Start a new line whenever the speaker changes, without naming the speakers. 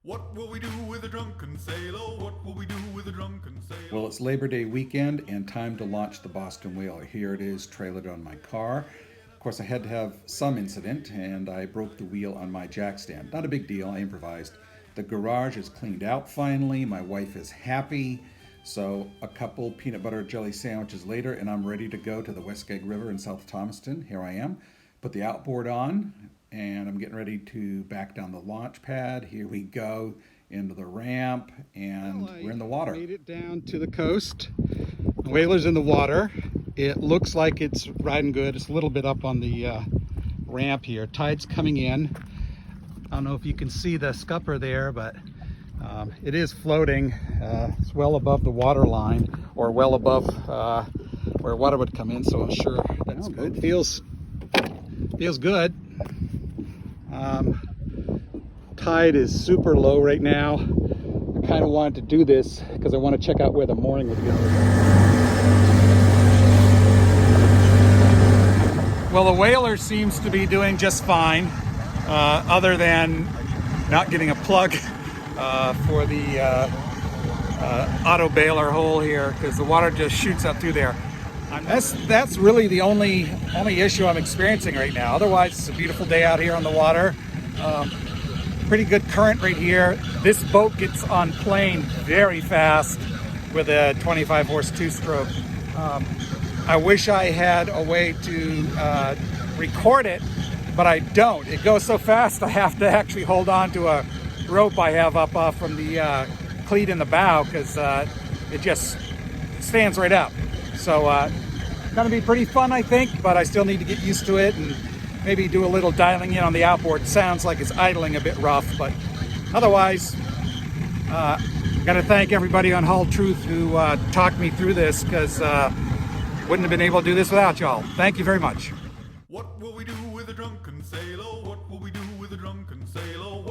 What will we do with a drunken sailor? What will we do with a drunken sailor?
Well, it's Labor Day weekend and time to launch the Boston Whaler. Here it is, trailered on my car. Of course, I had to have some incident and I broke the wheel on my jack stand. Not a big deal, I improvised. The garage is cleaned out finally. My wife is happy. So a couple peanut butter jelly sandwiches later and I'm ready to go to the Weskeg River in South Thomaston. Here I am. Put the outboard on and I'm getting ready to back down the launch pad. Here we go into the ramp and we're in the water.
Made it down to the coast. The whaler's in the water. It looks like it's riding good. It's a little bit up on the ramp here. Tide's coming in. I don't know if you can see the scupper there, but it is floating. It's well above the water line, or well above where water would come in, so I'm sure that's good. Feels good. Tide is super low right now. I kind of wanted to do this because I want to check out where the mooring would go. Well, the whaler seems to be doing just fine, other than not getting a plug for the auto bailer hole here, because the water just shoots up through there. That's really the only issue I'm experiencing right now. Otherwise, it's a beautiful day out here on the water. Pretty good current right here. This boat gets on plane very fast with a 25 horse two-stroke. I wish I had a way to record it, but I don't. It goes so fast I have to actually hold on to a rope I have up off from the cleat in the bow, because it just stands right up. So gonna be pretty fun, I think, but I still need to get used to it and maybe do a little dialing in on the outboard. Sounds like it's idling a bit rough, but otherwise, gotta thank everybody on Hull Truth who talked me through this, because wouldn't have been able to do this without y'all. Thank you very much.
What will we do with a drunken sailor? What will we do with a drunken sailor?